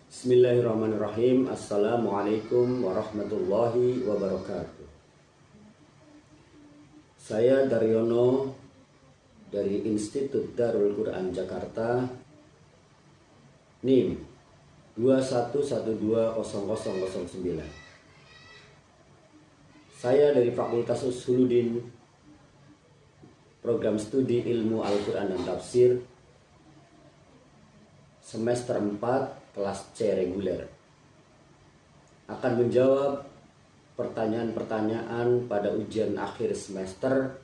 Bismillahirrahmanirrahim. Assalamualaikum warahmatullahi wabarakatuh. Saya Daryono dari Institut Darul Quran Jakarta, NIM 21120009. Saya dari Fakultas Usuluddin, Program Studi Ilmu Al-Quran dan Tafsir, semester 4, kelas C reguler. Akan menjawab pertanyaan-pertanyaan pada ujian akhir semester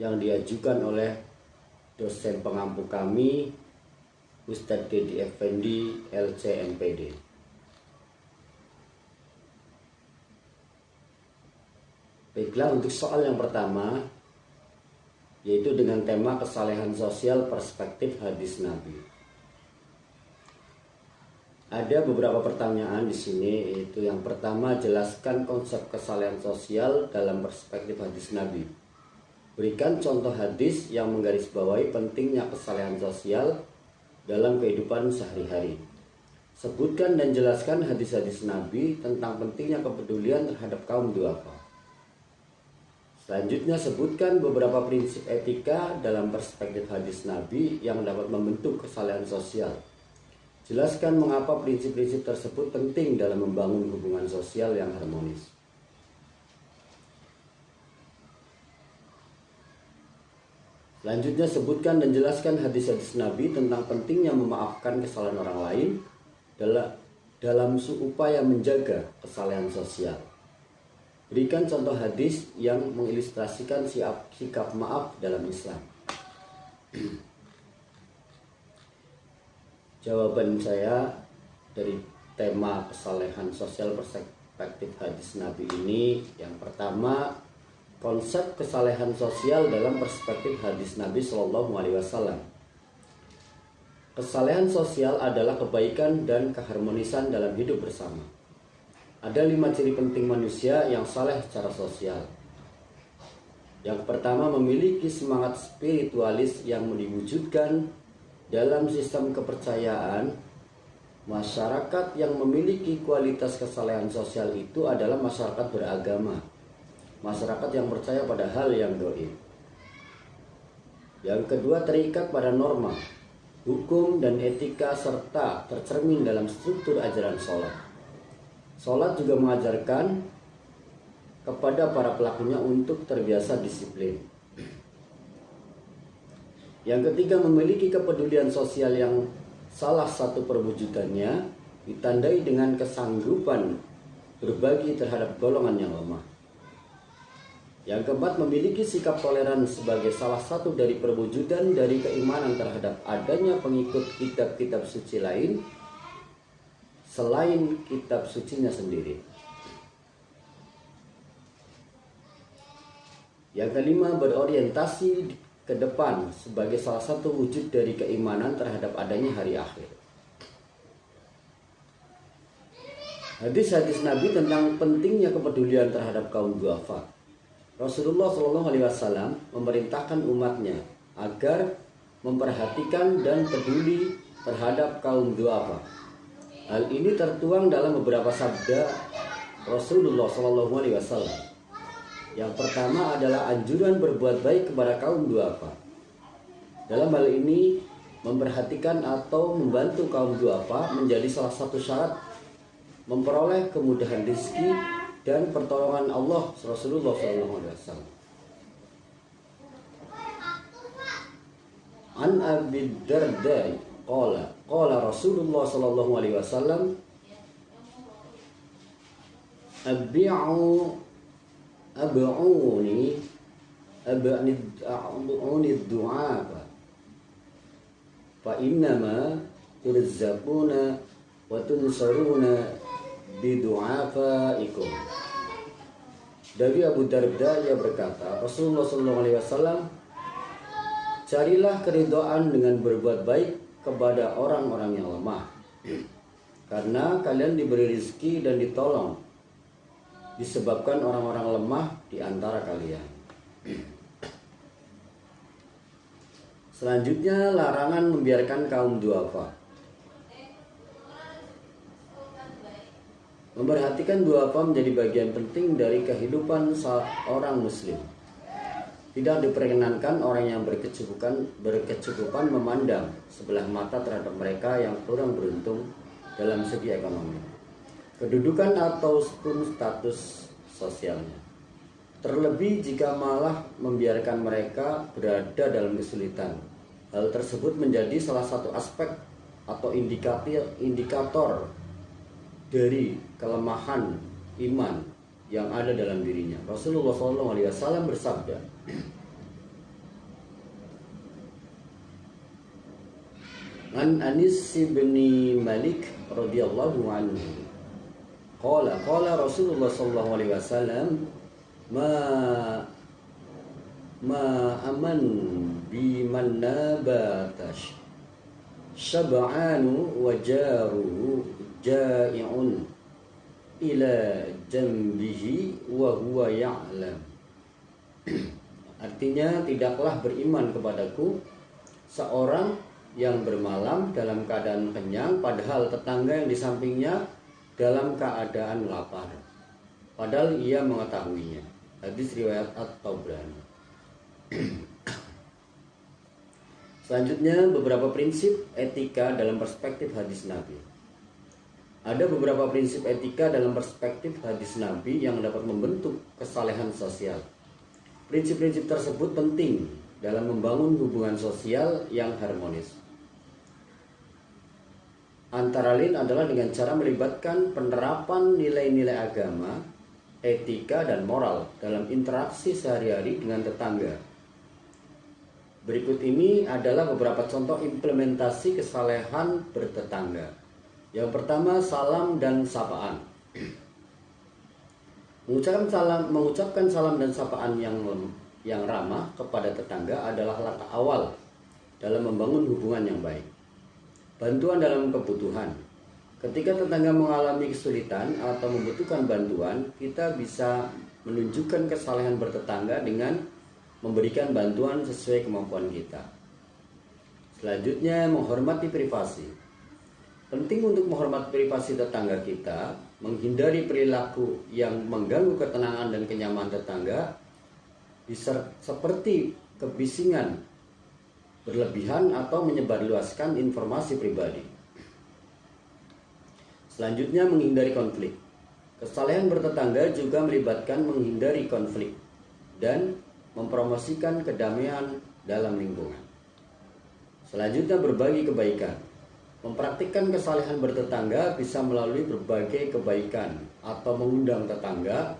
yang diajukan oleh dosen pengampu kami, Ustadz Dedi Effendi, LC-MPD. Baiklah, untuk soal yang pertama, yaitu dengan tema kesalehan sosial perspektif hadis Nabi. Ada beberapa pertanyaan di sini, yaitu yang pertama, jelaskan konsep kesalehan sosial dalam perspektif hadis Nabi. Berikan contoh hadis yang menggarisbawahi pentingnya kesalehan sosial dalam kehidupan sehari-hari. Sebutkan dan jelaskan hadis-hadis Nabi tentang pentingnya kepedulian terhadap kaum duafa. Selanjutnya, sebutkan beberapa prinsip etika dalam perspektif hadis Nabi yang dapat membentuk kesalehan sosial. Jelaskan mengapa prinsip-prinsip tersebut penting dalam membangun hubungan sosial yang harmonis. Selanjutnya, sebutkan dan jelaskan hadis-hadis Nabi tentang pentingnya memaafkan kesalahan orang lain dalam upaya menjaga kesalehan sosial. Berikan contoh hadis yang mengilustrasikan sikap maaf dalam Islam. Jawaban saya dari tema kesalehan sosial perspektif hadis Nabi ini, yang pertama, konsep kesalehan sosial dalam perspektif hadis Nabi Shallallahu Alaihi Wasallam. Kesalehan sosial adalah kebaikan dan keharmonisan dalam hidup bersama. Ada 5 ciri penting manusia yang saleh secara sosial. Yang pertama, memiliki semangat spiritualis yang diwujudkan dalam sistem kepercayaan. Masyarakat yang memiliki kualitas kesalehan sosial itu adalah masyarakat beragama, masyarakat yang percaya pada hal yang gaib. Yang kedua, terikat pada norma, hukum, dan etika serta tercermin dalam struktur ajaran sholat. Sholat juga mengajarkan kepada para pelakunya untuk terbiasa disiplin. Yang ketiga, memiliki kepedulian sosial yang salah satu perwujudannya ditandai dengan kesanggupan berbagi terhadap golongan yang lemah. Yang keempat, memiliki sikap toleran sebagai salah satu dari perwujudan dari keimanan terhadap adanya pengikut kitab-kitab suci lain selain kitab sucinya sendiri. Yang kelima, berorientasi ke depan sebagai salah satu wujud dari keimanan terhadap adanya hari akhir. Hadis-hadis Nabi tentang pentingnya kepedulian terhadap kaum duafa. Rasulullah SAW memerintahkan umatnya agar memperhatikan dan peduli terhadap kaum duafa. Hal ini tertuang dalam beberapa sabda Rasulullah SAW. Yang pertama adalah anjuran berbuat baik kepada kaum duafa. Dalam hal ini, memperhatikan atau membantu kaum duafa menjadi salah satu syarat memperoleh kemudahan rezeki dan pertolongan Allah Rasulullah SAW. An Abi Darda qala Rasulullah sallallahu alaihi wasallam, ab'uni du'a fa innama turzaquna wa tunsaruna bi du'afaikum. Dari Abu Darda, ia berkata, Rasulullah sallallahu alaihi wasallam, carilah keridhaan dengan berbuat baik kepada orang-orang yang lemah, karena kalian diberi rezeki dan ditolong disebabkan orang-orang lemah di antara kalian. Selanjutnya, larangan membiarkan kaum duafa. Memperhatikan duafa menjadi bagian penting dari kehidupan seorang muslim. Tidak diperkenankan orang yang berkecukupan memandang sebelah mata terhadap mereka yang kurang beruntung dalam segi ekonomi, kedudukan ataupun status sosialnya. Terlebih jika malah membiarkan mereka berada dalam kesulitan. Hal tersebut menjadi salah satu aspek atau indikator dari kelemahan iman yang ada dalam dirinya. Rasulullah SAW bersabda, An Anis bin Malik radhiyallahu anhu qala Rasulullah sallallahu alaihi wasallam ma aman bi man nabatash syab'anu wa jaruhu ja'i'un ila jambihi wa huwa ya'lam. Artinya, tidaklah beriman kepadaku seorang yang bermalam dalam keadaan kenyang padahal tetangga yang di sampingnya dalam keadaan lapar, padahal ia mengetahuinya. Hadis riwayat At-Tabrani. Selanjutnya, beberapa prinsip etika dalam perspektif hadis Nabi. Ada beberapa prinsip etika dalam perspektif hadis Nabi yang dapat membentuk kesalehan sosial. Prinsip-prinsip tersebut penting dalam membangun hubungan sosial yang harmonis. Antara lain adalah dengan cara melibatkan penerapan nilai-nilai agama, etika, dan moral dalam interaksi sehari-hari dengan tetangga. Berikut ini adalah beberapa contoh implementasi kesalehan bertetangga. Yang pertama, salam dan sapaan. Mengucapkan salam dan sapaan yang ramah kepada tetangga adalah langkah awal dalam membangun hubungan yang baik. Bantuan dalam kebutuhan. Ketika tetangga mengalami kesulitan atau membutuhkan bantuan, kita bisa menunjukkan kesalehan bertetangga dengan memberikan bantuan sesuai kemampuan kita. Selanjutnya, menghormati privasi. Penting untuk menghormati privasi tetangga kita, menghindari perilaku yang mengganggu ketenangan dan kenyamanan tetangga, seperti kebisingan berlebihan atau menyebarluaskan informasi pribadi. Selanjutnya, menghindari konflik. Kesalehan bertetangga juga melibatkan menghindari konflik dan mempromosikan kedamaian dalam lingkungan. Selanjutnya, berbagi kebaikan. Mempraktikkan kesalehan bertetangga bisa melalui berbagai kebaikan atau mengundang tetangga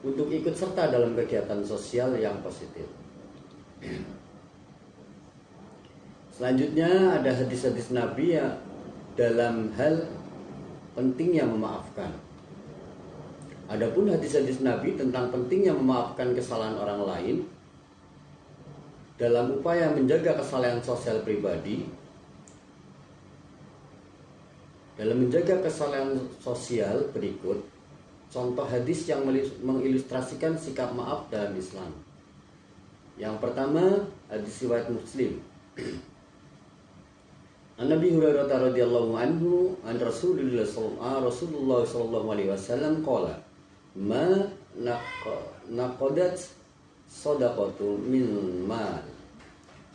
untuk ikut serta dalam kegiatan sosial yang positif. Selanjutnya, ada hadis-hadis Nabi ya dalam hal pentingnya memaafkan. Adapun hadis-hadis Nabi tentang pentingnya memaafkan kesalahan orang lain dalam upaya menjaga kesalehan sosial pribadi. Dalam menjaga kesalehan sosial berikut contoh hadis yang mengilustrasikan sikap maaf dalam Islam. Yang pertama, hadis riwayat Muslim. An Nabi Hurairah radhiyallahu anhu an Rasulullah sallallahu alaihi wasallam qala ma naqadat shadaqatu min mal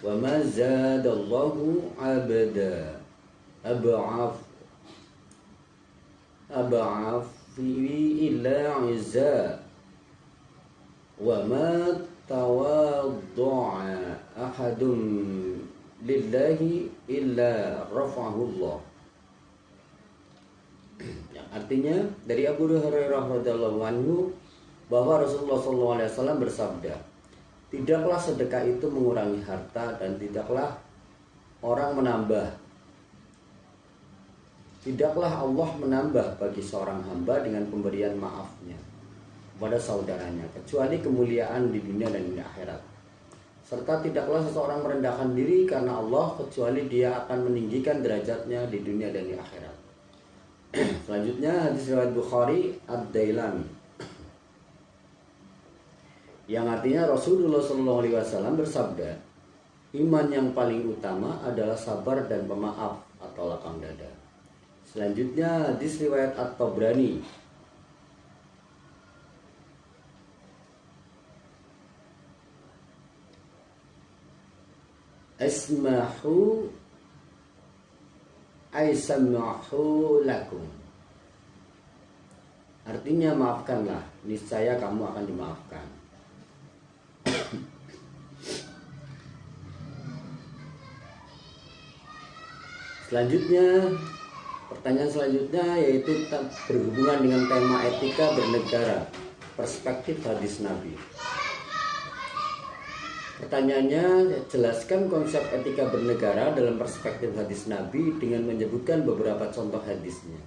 wa ma zadallahu abada ab'af fi illa izza wa ma tawaddu'a ahadun lillahi illa rafa'ahullah. Yang artinya dari Abu Hurairah radhiyallahu anhu bahwa Rasulullah SAW bersabda, tidaklah sedekah itu mengurangi harta dan tidaklah Allah menambah bagi seorang hamba dengan pemberian maafnya kepada saudaranya kecuali kemuliaan di dunia dan di akhirat. Serta tidaklah seseorang merendahkan diri karena Allah kecuali dia akan meninggikan derajatnya di dunia dan di akhirat. Selanjutnya, hadis riwayat Bukhari Ad-Dailami yang artinya Rasulullah SAW bersabda, iman yang paling utama adalah sabar dan pemaaf atau lapang dada. Selanjutnya hadis riwayat At-Tabrani. Ismahu aisamahu lakum. Artinya maafkanlah, niscaya kamu akan dimaafkan. Selanjutnya, pertanyaan selanjutnya yaitu berhubungan dengan tema etika bernegara, perspektif hadis Nabi. Pertanyaannya, jelaskan konsep etika bernegara dalam perspektif hadis Nabi dengan menyebutkan beberapa contoh hadisnya.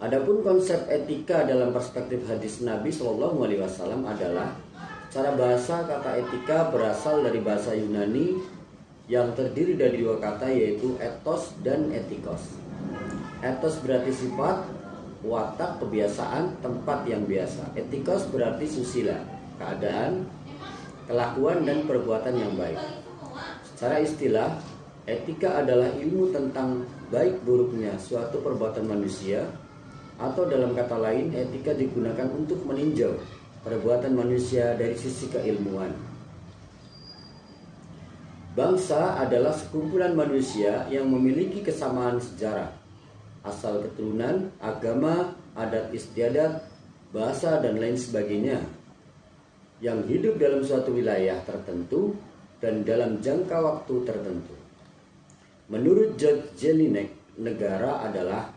Adapun konsep etika dalam perspektif hadis Nabi Shallallahu Alaihi Wasallam adalah cara bahasa kata etika berasal dari bahasa Yunani yang terdiri dari dua kata yaitu ethos dan etikos. Ethos berarti sifat, watak, kebiasaan, tempat yang biasa. Etikos berarti susila, keadaan, kelakuan, dan perbuatan yang baik. Secara istilah, etika adalah ilmu tentang baik buruknya suatu perbuatan manusia, atau dalam kata lain, etika digunakan untuk meninjau perbuatan manusia dari sisi keilmuan. Bangsa adalah sekumpulan manusia yang memiliki kesamaan sejarah, asal keturunan, agama, adat istiadat, bahasa, dan lain sebagainya, yang hidup dalam suatu wilayah tertentu dan dalam jangka waktu tertentu. Menurut George Jelinek, negara adalah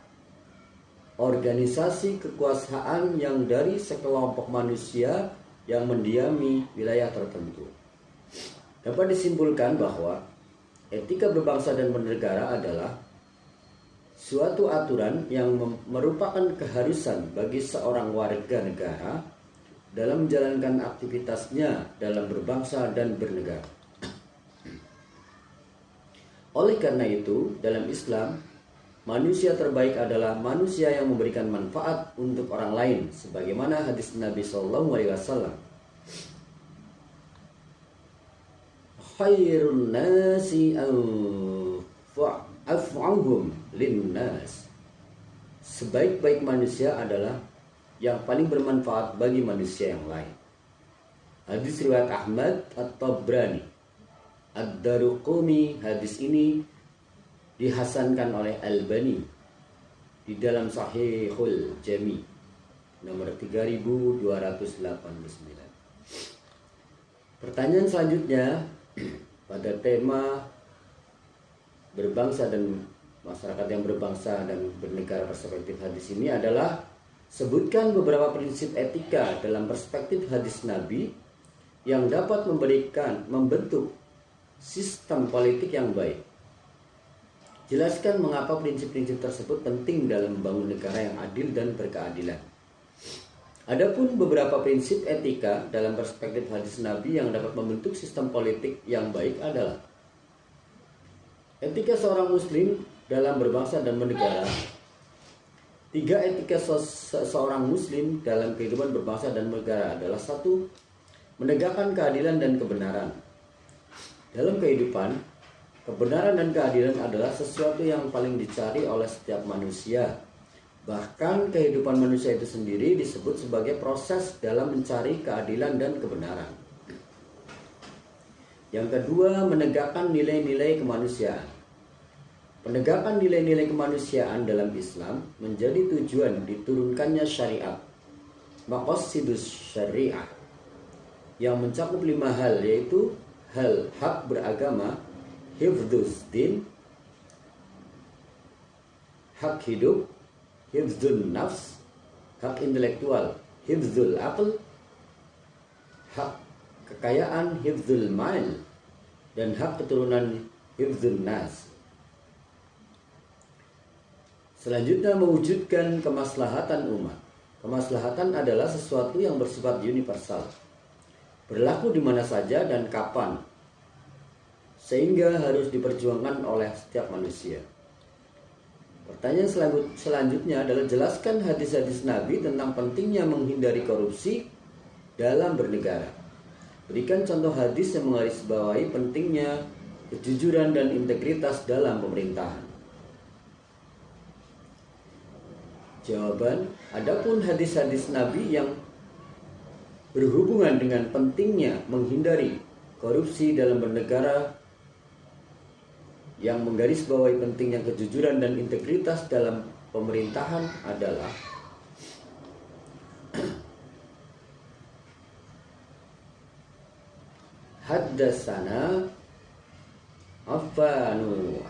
organisasi kekuasaan yang dari sekelompok manusia yang mendiami wilayah tertentu. Dapat disimpulkan bahwa etika berbangsa dan bernegara adalah suatu aturan yang merupakan keharusan bagi seorang warga negara dalam menjalankan aktivitasnya dalam berbangsa dan bernegara. Oleh karena itu, dalam Islam, manusia terbaik adalah manusia yang memberikan manfaat untuk orang lain, sebagaimana hadis Nabi SAW. Khairun nasi af'ahum linnas. Sebaik-baik manusia adalah yang paling bermanfaat bagi manusia yang lain. Hadis riwayat Ahmad At-Tabrani. Ad-Daruqumi. Hadis ini dihasankan oleh Albani di dalam Sahihul Jami nomor 3289. Pertanyaan selanjutnya pada tema berbangsa dan masyarakat yang berbangsa dan bernegara perspektif hadis ini adalah sebutkan beberapa prinsip etika dalam perspektif hadis Nabi yang dapat membentuk sistem politik yang baik. Jelaskan mengapa prinsip-prinsip tersebut penting dalam membangun negara yang adil dan berkeadilan. Adapun beberapa prinsip etika dalam perspektif hadis Nabi yang dapat membentuk sistem politik yang baik adalah etika seorang muslim dalam berbangsa dan bernegara. 3 etika seorang muslim dalam kehidupan berbangsa dan bernegara adalah: 1. Menegakkan keadilan dan kebenaran. Dalam kehidupan, kebenaran dan keadilan adalah sesuatu yang paling dicari oleh setiap manusia. Bahkan kehidupan manusia itu sendiri disebut sebagai proses dalam mencari keadilan dan kebenaran. Yang kedua, menegakkan nilai-nilai kemanusiaan. Penegakan nilai-nilai kemanusiaan dalam Islam menjadi tujuan diturunkannya syariat, maqasidus syariah, yang mencakup 5 hal, yaitu hal hak beragama, hifdzus din, hak hidup, hifdzun nafs, hak intelektual, hifdzul aql, hak kekayaan, hifdzul mal, dan hak keturunan, hifdzun nas. Selanjutnya, mewujudkan kemaslahatan umat. Kemaslahatan adalah sesuatu yang bersifat universal, berlaku di mana saja dan kapan, sehingga harus diperjuangkan oleh setiap manusia. Pertanyaan selanjutnya adalah jelaskan hadis-hadis Nabi tentang pentingnya menghindari korupsi dalam bernegara. Berikan contoh hadis yang menggarisbawahi pentingnya kejujuran dan integritas dalam pemerintahan? Jawaban, adapun hadis-hadis Nabi yang berhubungan dengan pentingnya menghindari korupsi dalam bernegara, yang menggarisbawahi pentingnya kejujuran dan integritas dalam pemerintahan adalah Haddasana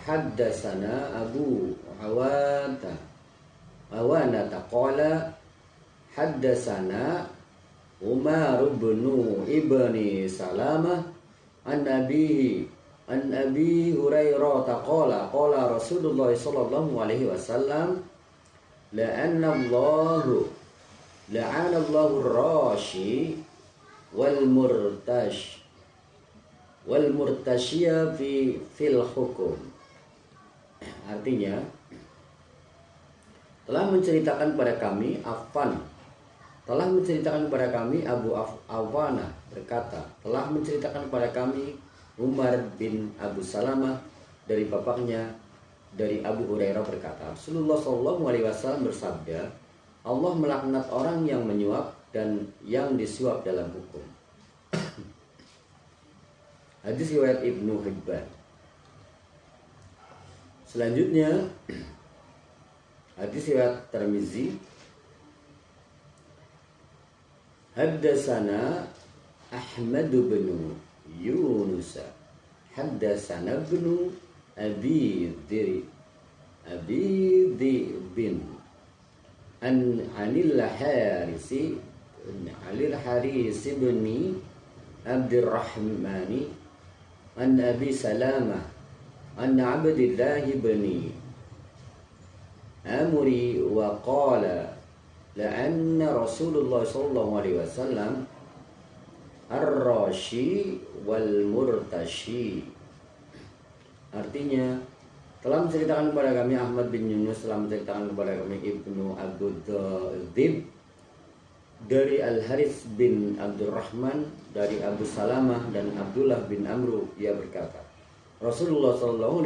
Haddasana Abu Awanata qala Haddasana Umar bin Ibni Salamah an Abi Hurairah qala qala Rasulullah sallallahu alaihi wasallam la'anallahu rashi wal murtashiya fil hukum. Artinya, telah menceritakan kepada kami Abu Awana berkata, telah menceritakan kepada kami Umar bin Abu Salamah dari bapaknya dari Abu Hurairah berkata, Rasulullah SAW bersabda, Allah melaknat orang yang menyuap dan yang disuap dalam hukum. Hadis riwayat Ibnu Hibban. Selanjutnya hadis riwayat Tirmizi. Haddasana Ahmad bin Yunus Haddasana bin Abi bin Anil Harisi bin Abdurrahmani an Abi Salamah an Abdillah bin Amri wa qala la'anna Rasulullah sallallahu alaihi wasallam ar-rashi wal murtashi. Artinya, telah menceritakan kepada kami Ahmad bin Yunus, telah menceritakan kepada kami Ibnu Abdul Dzib dari Al-Harits bin Abdurrahman dari Abu Salamah dan Abdullah bin Amru, ia berkata, Rasulullah SAW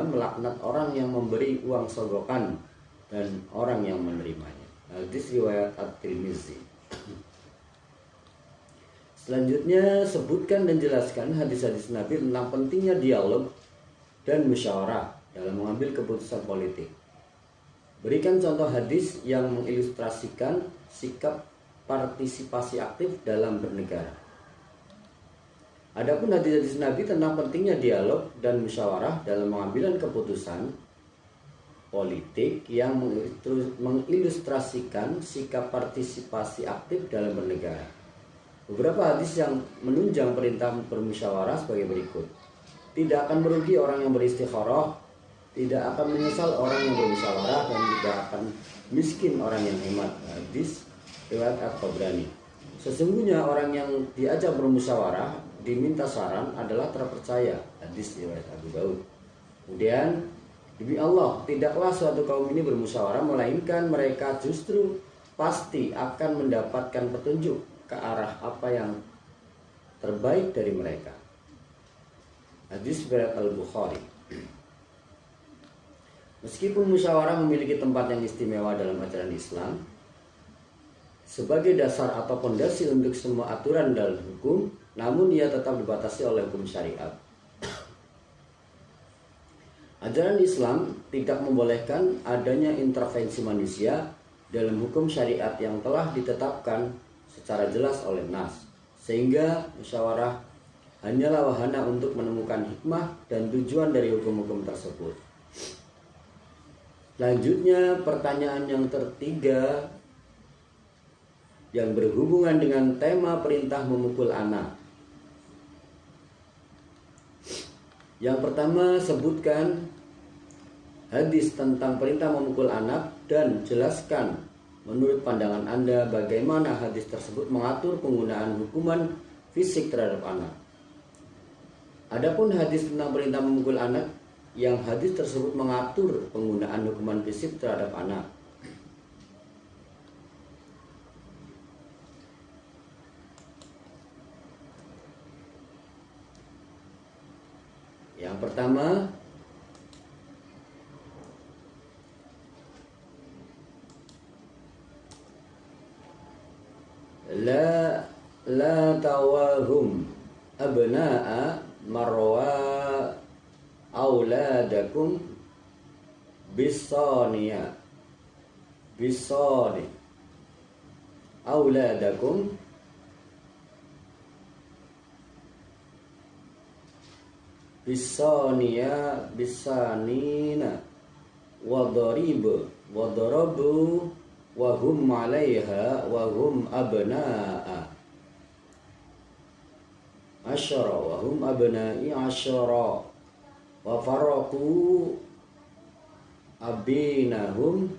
melaknat orang yang memberi uang sogokan dan orang yang menerimanya. Hadis riwayat At-Tirmizi. Selanjutnya, sebutkan dan jelaskan hadis-hadis Nabi tentang pentingnya dialog dan musyawarah dalam mengambil keputusan politik. Berikan contoh hadis yang mengilustrasikan sikap partisipasi aktif dalam bernegara. Adapun hadis-hadis Nabi tentang pentingnya dialog dan musyawarah dalam pengambilan keputusan politik yang mengilustrasikan sikap partisipasi aktif dalam bernegara. Beberapa hadis yang menunjang perintah bermusyawarah sebagai berikut. Tidak akan merugi orang yang beristikharah, tidak akan menyesal orang yang bermusyawarah, dan tidak akan miskin orang yang hemat. Hadis riwayat At-Tabrani. Sesungguhnya orang yang diajak bermusyawarah diminta saran adalah terpercaya. Hadis riwayat Abu Daud. Kemudian, demi Allah, tidaklah suatu kaum ini bermusyawarah melainkan mereka justru pasti akan mendapatkan petunjuk ke arah apa yang terbaik dari mereka. Hadis riwayat Al-Bukhari. Meskipun musyawarah memiliki tempat yang istimewa dalam ajaran Islam sebagai dasar atau fondasi untuk semua aturan dalam hukum, namun ia tetap dibatasi oleh hukum syariat. Ajaran Islam tidak membolehkan adanya intervensi manusia dalam hukum syariat yang telah ditetapkan secara jelas oleh Nas, sehingga musyawarah hanyalah wahana untuk menemukan hikmah dan tujuan dari hukum-hukum tersebut. Selanjutnya, pertanyaan yang ketiga yang berhubungan dengan tema perintah memukul anak. Yang pertama, sebutkan hadis tentang perintah memukul anak dan jelaskan menurut pandangan Anda bagaimana hadis tersebut mengatur penggunaan hukuman fisik terhadap anak. Adapun hadis tentang perintah memukul anak, yang hadis tersebut mengatur penggunaan hukuman fisik terhadap anak. Yang pertama, la tawahum abna'a marwa auladakum bisaniya bisani auladakum bisaniya bisanina wadaribu wa hum 'alaiha wa hum abna'a asyara wa hum abna'i asyara wa faraqu abinahum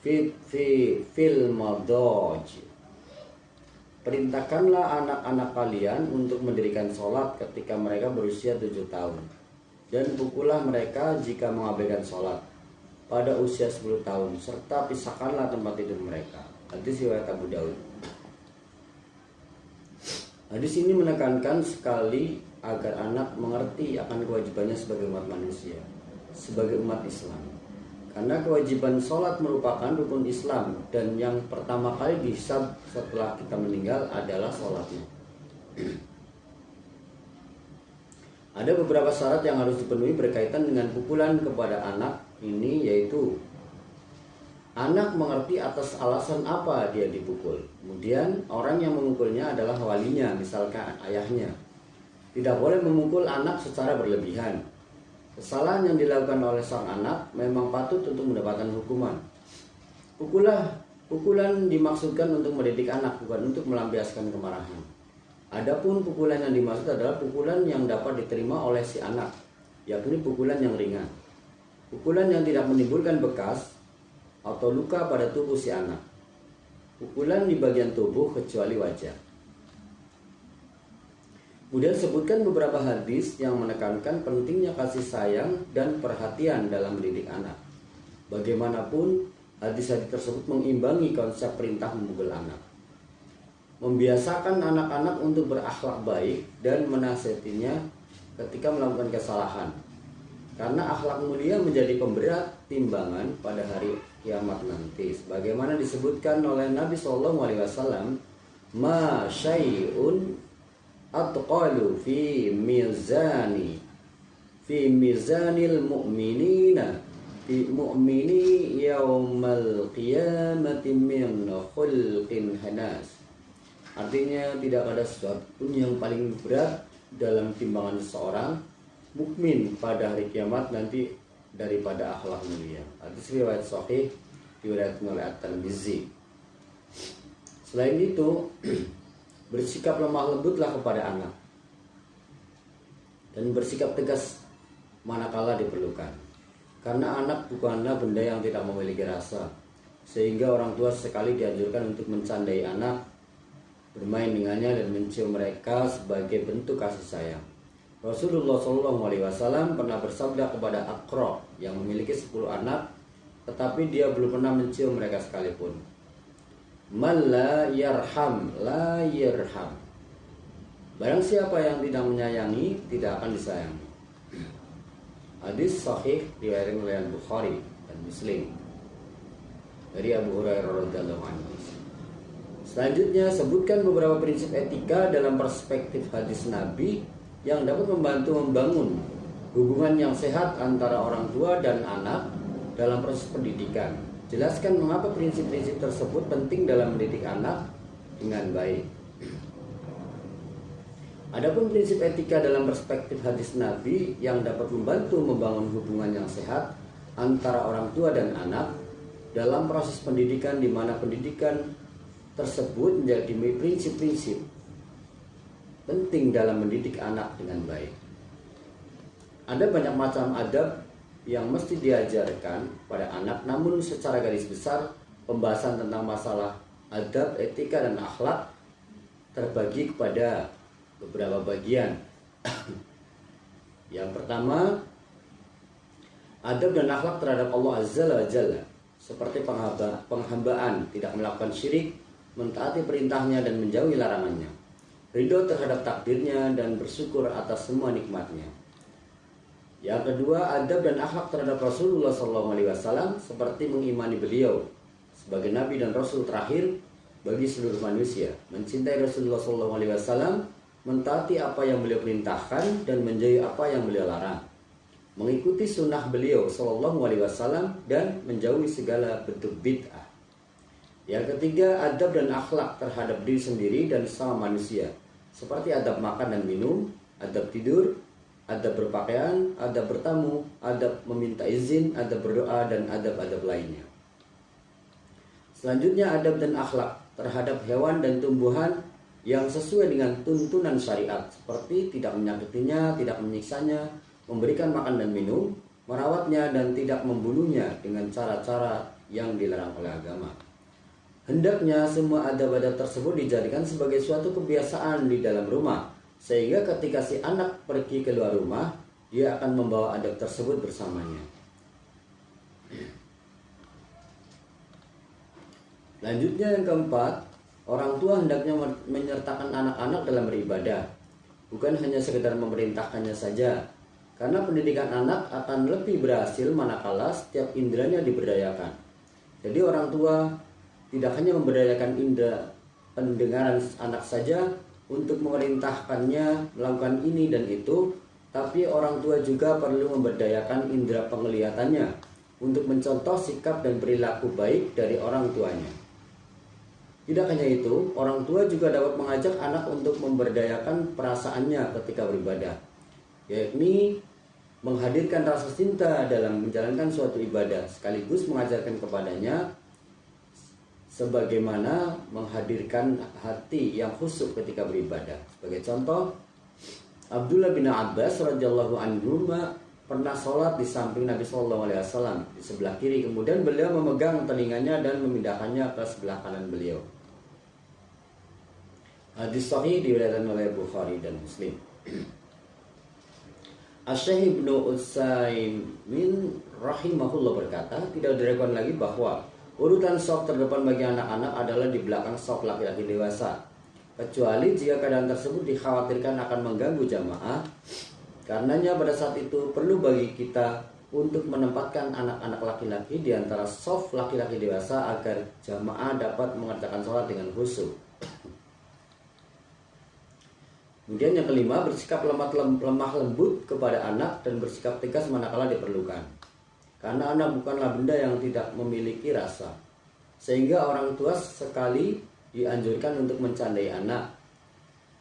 fil madaj. Perintahkanlah anak-anak kalian untuk mendirikan sholat ketika mereka berusia 7 tahun, dan pukullah mereka jika mengabaikan sholat pada usia 10 tahun, serta pisahkanlah tempat tidur mereka. Hadis riwayat Abu Daud. Hadis ini menekankan sekali agar anak mengerti akan kewajibannya sebagai umat manusia, sebagai umat Islam. Karena kewajiban sholat merupakan rukun Islam, dan yang pertama kali dihisab setelah kita meninggal adalah sholatnya. Ada beberapa syarat yang harus dipenuhi berkaitan dengan pukulan kepada anak ini, yaitu anak mengerti atas alasan apa dia dipukul. Kemudian orang yang memukulnya adalah walinya, misalkan ayahnya. Tidak boleh memukul anak secara berlebihan. Kesalahan yang dilakukan oleh sang anak memang patut untuk mendapatkan hukuman. Pukulan dimaksudkan untuk mendidik anak, bukan untuk melampiaskan kemarahan. Adapun pukulan yang dimaksud adalah pukulan yang dapat diterima oleh si anak, yakni pukulan yang ringan. Pukulan yang tidak menimbulkan bekas atau luka pada tubuh si anak. Pukulan di bagian tubuh kecuali wajah. Kemudian sebutkan beberapa hadis yang menekankan pentingnya kasih sayang dan perhatian dalam mendidik anak. Bagaimanapun, hadis-hadis tersebut mengimbangi konsep perintah memukul anak. Membiasakan anak-anak untuk berakhlak baik dan menasihatinya ketika melakukan kesalahan. Karena akhlak mulia menjadi pemberat timbangan pada hari kiamat nanti. Sebagaimana disebutkan oleh Nabi SAW, ma syai'un atqalu fi mizanil mu'minina fi mu'mini yaumal qiyamati min khulqin hanas. Artinya tidak ada sesuatu pun yang paling berat dalam timbangan seorang mukmin pada hari kiamat nanti daripada akhlak mulia. Hadis riwayat sahih diriwayatkan oleh At-Tirmidzi. Selain itu, bersikap lemah lembutlah kepada anak dan bersikap tegas manakala diperlukan. Karena anak bukanlah benda yang tidak memiliki rasa, sehingga orang tua sekali dianjurkan untuk mencandai anak, bermain dengannya dan mencium mereka sebagai bentuk kasih sayang. Rasulullah SAW pernah bersabda kepada Aqra yang memiliki 10 anak, tetapi dia belum pernah mencium mereka sekalipun. Man la yarham la yarham. Barang siapa yang tidak menyayangi, tidak akan disayangi. Hadis sahih diriwayatkan oleh Bukhari dan Muslim dari Abu Hurairah radhiyallahu anhu. Selanjutnya, sebutkan beberapa prinsip etika dalam perspektif hadis Nabi yang dapat membantu membangun hubungan yang sehat antara orang tua dan anak dalam proses pendidikan. Jelaskan mengapa prinsip-prinsip tersebut penting dalam mendidik anak dengan baik. Adapun prinsip etika dalam perspektif hadis Nabi yang dapat membantu membangun hubungan yang sehat antara orang tua dan anak dalam proses pendidikan, di mana pendidikan tersebut menjadi prinsip-prinsip penting dalam mendidik anak dengan baik. Ada banyak macam adab yang mesti diajarkan pada anak, namun secara garis besar pembahasan tentang masalah adab, etika, dan akhlak terbagi kepada beberapa bagian. Yang pertama, adab dan akhlak terhadap Allah Azza wa Jalla, seperti penghambaan, tidak melakukan syirik, mentaati perintahnya dan menjauhi larangannya, ridho terhadap takdirnya dan bersyukur atas semua nikmatnya. Yang kedua, adab dan akhlak terhadap Rasulullah SAW seperti mengimani beliau sebagai Nabi dan Rasul terakhir bagi seluruh manusia, mencintai Rasulullah SAW, mentaati apa yang beliau perintahkan dan menjauhi apa yang beliau larang, mengikuti sunnah beliau SAW dan menjauhi segala bentuk bid'ah. Yang ketiga, adab dan akhlak terhadap diri sendiri dan sesama manusia, seperti adab makan dan minum, adab tidur, adab berpakaian, adab bertamu, adab meminta izin, adab berdoa, dan adab-adab lainnya. Selanjutnya, adab dan akhlak terhadap hewan dan tumbuhan yang sesuai dengan tuntunan syariat, seperti tidak menyakitinya, tidak menyiksanya, memberikan makan dan minum, merawatnya, dan tidak membunuhnya dengan cara-cara yang dilarang oleh agama. Hendaknya semua adab-adab tersebut dijadikan sebagai suatu kebiasaan di dalam rumah, sehingga ketika si anak pergi keluar rumah, dia akan membawa adab tersebut bersamanya. Lanjutnya yang keempat, orang tua hendaknya menyertakan anak-anak dalam beribadah, bukan hanya sekedar memerintahkannya saja, karena pendidikan anak akan lebih berhasil manakala setiap indranya diberdayakan. Jadi orang tua tidak hanya memberdayakan indera pendengaran anak saja untuk memerintahkannya melakukan ini dan itu, tapi orang tua juga perlu memberdayakan indera penglihatannya untuk mencontoh sikap dan perilaku baik dari orang tuanya. Tidak hanya itu, orang tua juga dapat mengajak anak untuk memberdayakan perasaannya ketika beribadah, yakni menghadirkan rasa cinta dalam menjalankan suatu ibadah, sekaligus mengajarkan kepadanya sebagaimana menghadirkan hati yang khusyuk ketika beribadah. Sebagai contoh, Abdullah bin Abbas radhiyallahu anhu pernah sholat di samping Nabi SAW di sebelah kiri, kemudian beliau memegang telinganya dan memindahkannya ke sebelah kanan beliau. Hadis sahih diriwayatkan oleh Bukhari dan Muslim. Asy-Syaikh Ibnu Utsaimin rahimahullah berkata, tidak diragukan lagi bahwa urutan shaf terdepan bagi anak-anak adalah di belakang shaf laki-laki dewasa, kecuali jika keadaan tersebut dikhawatirkan akan mengganggu jamaah. Karenanya pada saat itu perlu bagi kita untuk menempatkan anak-anak laki-laki di antara shaf laki-laki dewasa agar jamaah dapat mengerjakan sholat dengan khusyuk. Kemudian yang kelima, bersikap lemah lembut kepada anak dan bersikap tegas manakala diperlukan. Karena anak bukanlah benda yang tidak memiliki rasa, sehingga orang tua sekali dianjurkan untuk mencandai anak,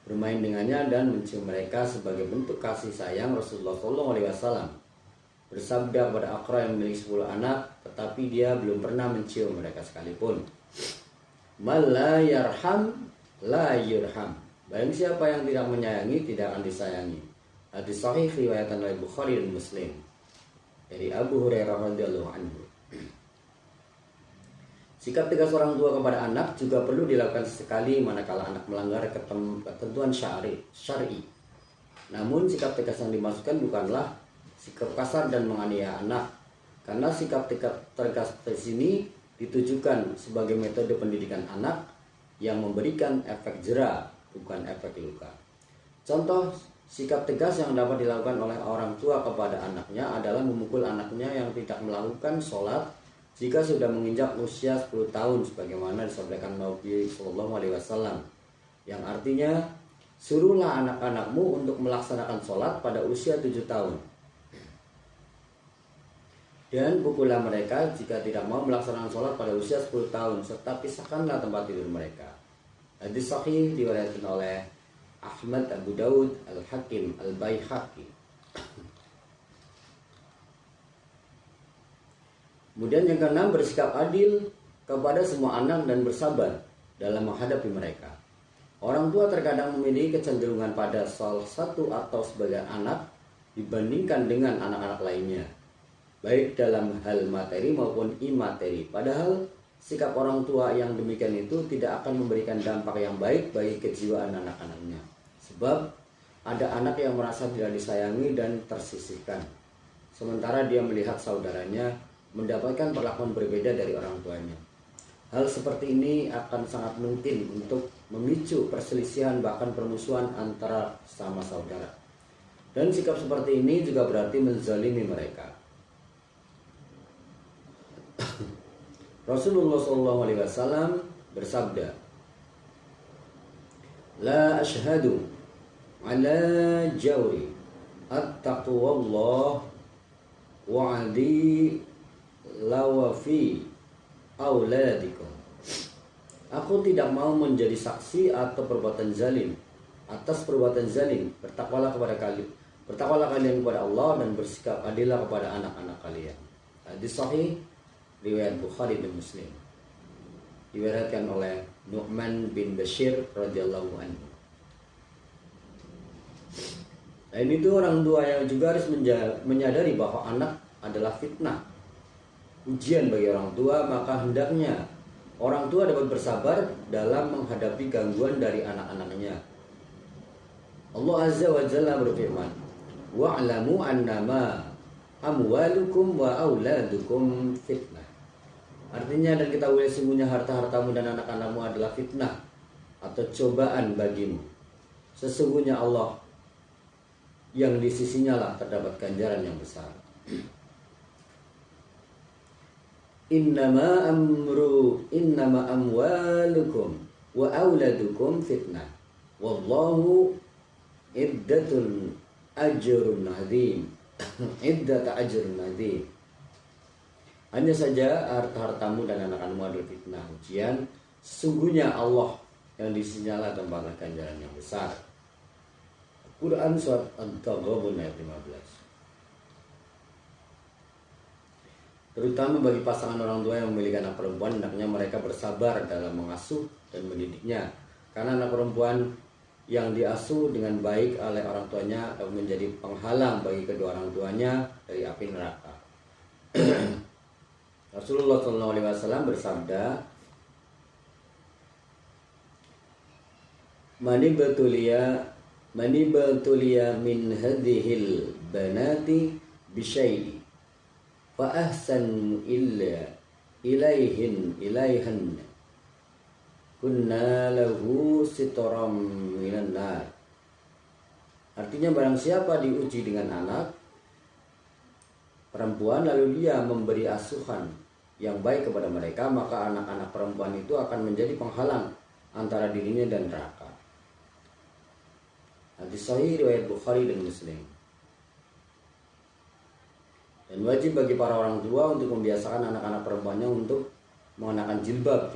bermain dengannya dan mencium mereka sebagai bentuk kasih sayang. Rasulullah SAW bersabda kepada Aqra yang memiliki 10 anak, tetapi dia belum pernah mencium mereka sekalipun. Man la yarham la yurham. Barang siapa yang tidak menyayangi tidak akan disayangi. Hadis sahih riwayatan oleh Bukhari dan Muslim dari Abu Hurairah radhiyallahu anhu. Sikap tegas orang tua kepada anak juga perlu dilakukan sekali manakala anak melanggar ketentuan syar'i. Namun sikap tegas yang dimaksudkan bukanlah sikap kasar dan menganiaya anak, karena sikap tegas di sini ditujukan sebagai metode pendidikan anak yang memberikan efek jera, bukan efek luka. Contoh sikap tegas yang dapat dilakukan oleh orang tua kepada anaknya adalah memukul anaknya yang tidak melakukan sholat jika sudah menginjak usia 10 tahun, sebagaimana disampaikan Nabi SAW, yang artinya suruhlah anak-anakmu untuk melaksanakan sholat pada usia 7 tahun, dan pukullah mereka jika tidak mau melaksanakan sholat pada usia 10 tahun, serta pisahkanlah tempat tidur mereka. Hadis sahih diriwayatkan oleh Ahmad, Abu Daud, Al-Hakim, Al-Baihaqi. Kemudian yang keenam, bersikap adil kepada semua anak dan bersabar dalam menghadapi mereka. Orang tua terkadang memiliki kecenderungan pada salah satu atau sebagian anak dibandingkan dengan anak-anak lainnya, baik dalam hal materi maupun imateri. Padahal sikap orang tua yang demikian itu tidak akan memberikan dampak yang baik bagi kejiwaan anak-anaknya. Sebab ada anak yang merasa tidak disayangi dan tersisihkan, sementara dia melihat saudaranya mendapatkan perlakuan berbeda dari orang tuanya. Hal seperti ini akan sangat mungkin untuk memicu perselisihan bahkan permusuhan antara sama saudara. Dan sikap seperti ini juga berarti menzalimi mereka. Rasulullah SAW bersabda, "La ashhadu ala jawri at-taqwallah wa'adi lawafi auladikum." Aku tidak mau menjadi saksi atau perbuatan zalim atas perbuatan zalim. Bertakwalah kalian kepada Allah dan bersikap adillah kepada anak-anak kalian. Hadis sahih riwayat Bukhari dan Muslim. Diriwayatkan oleh Nu'man bin Bashir radhiyallahu anhu. Dan itu orang tua yang juga harus menyadari bahwa anak adalah fitnah, ujian bagi orang tua. Maka hendaknya orang tua dapat bersabar dalam menghadapi gangguan dari anak-anaknya. Allah Azza wa Jalla berfirman, "Wa'lamu annama amwalukum wa auladukum fitnah." Artinya, dan ketahui sesungguhnya harta-hartamu dan anak-anakmu adalah fitnah atau cobaan bagimu. Sesungguhnya Allah yang di sisinya lah terdapat ganjaran yang besar. Innama amwalukum wa auladukum fitnah wallahu iddatun ajrun azim. Iddat ajrun azim. Hanya saja harta-hartamu dan anak-anakmu adalah fitnah, ujian. Sesungguhnya Allah yang di sisinya lah tempatlah ganjaran yang besar. Quran surat At-Taghabun ayat 15. Terutama bagi pasangan orang tua yang memiliki anak perempuan, hendaknya mereka bersabar dalam mengasuh dan mendidiknya. Karena anak perempuan yang diasuh dengan baik oleh orang tuanya dapat menjadi penghalang bagi kedua orang tuanya dari api neraka. Rasulullah SAW bersabda, Mani batulia min hadhil banati bisyai'i fa ahsan illa ilaihan kunna lahu sitram minan nar. Artinya, barang siapa diuji dengan anak perempuan lalu dia memberi asuhan yang baik kepada mereka, maka anak-anak perempuan itu akan menjadi penghalang antara dirinya dan neraka. Hadis sahih riwayat Bukhari dan Muslim. Dan wajib bagi para orang tua untuk membiasakan anak-anak perempuannya untuk mengenakan jilbab.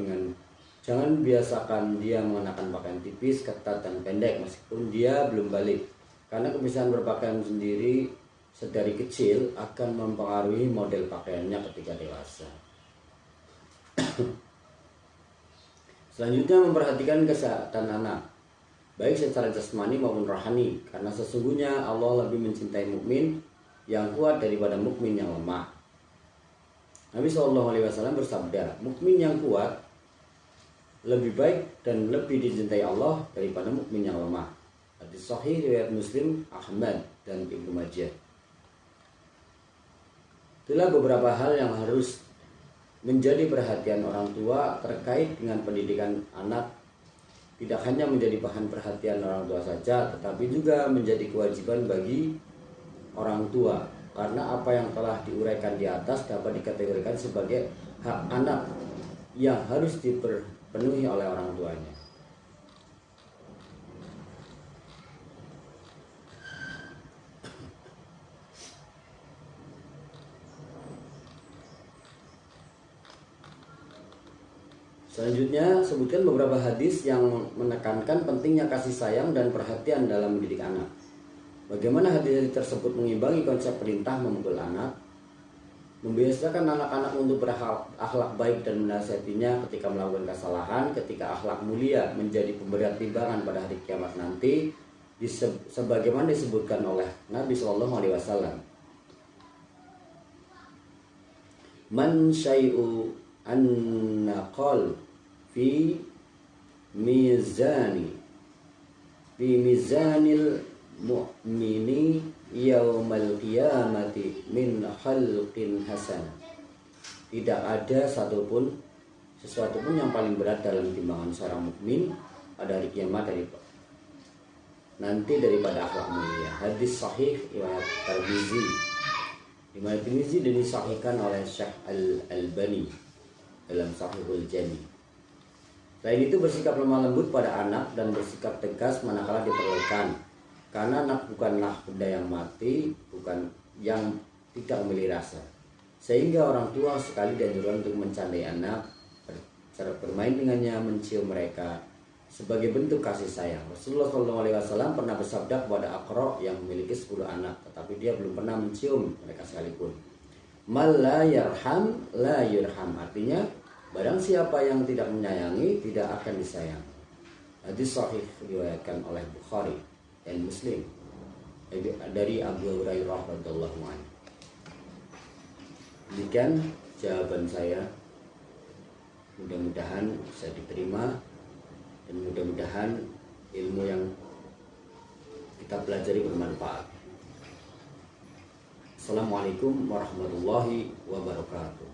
Jangan biasakan dia mengenakan pakaian tipis, ketat dan pendek meskipun dia belum balik. Karena kebiasaan berpakaian sendiri sedari kecil akan mempengaruhi model pakaiannya ketika dewasa. Selanjutnya, memperhatikan kesehatan anak, baik secara jasmani maupun rohani, karena sesungguhnya Allah lebih mencintai mukmin yang kuat daripada mukmin yang lemah. Nabi SAW bersabda, mukmin yang kuat lebih baik dan lebih dicintai Allah daripada mukmin yang lemah. Hadis sahih riwayat Muslim, Ahmad dan Ibnu Majah. Itulah beberapa hal yang harus menjadi perhatian orang tua terkait dengan pendidikan anak. Tidak hanya menjadi bahan perhatian orang tua saja, tetapi juga menjadi kewajiban bagi orang tua. Karena apa yang telah diuraikan di atas dapat dikategorikan sebagai hak anak yang harus dipenuhi oleh orang tuanya. Selanjutnya, sebutkan beberapa hadis yang menekankan pentingnya kasih sayang dan perhatian dalam mendidik anak. Bagaimana hadis tersebut mengimbangi konsep perintah memukul anak, membiasakan anak-anak untuk berakhlak baik dan menasihatinya ketika melakukan kesalahan, ketika akhlak mulia menjadi pemberat timbangan pada hari kiamat nanti, sebagaimana disebutkan oleh Nabi SAW. Man syai'u an-naqal fi mizanil mu'mini yaumal qiyamati min khalqin hasan. Tidak ada sesuatu pun yang paling berat dalam timbangan seorang mukmin pada hari kiamat nanti daripada akhlak mulia. Hadis sahih riwayat Tirmizi. Riwayat Tirmizi disahihkan oleh Syekh Al-Albani dalam Sahihul Jami. Selain itu bersikap lemah lembut pada anak dan bersikap tegas manakala diperlukan. Karena anak bukanlah benda yang mati, bukan yang tidak memiliki rasa. Sehingga orang tua sekali dianjurkan untuk mencandai anak, cara bermain dengannya, mencium mereka sebagai bentuk kasih sayang. Rasulullah SAW pernah bersabda kepada Aqra yang memiliki 10 anak, tetapi dia belum pernah mencium mereka sekalipun. Mal la yarham la yurham, artinya barang siapa yang tidak menyayangi tidak akan disayang. Hadis sahih diriwayatkan oleh Bukhari dan Muslim dari Abu Hurairah radhiyallahu anhu. Demikian jawaban saya. Mudah-mudahan bisa diterima dan mudah-mudahan ilmu yang kita pelajari bermanfaat. Assalamualaikum warahmatullahi wabarakatuh.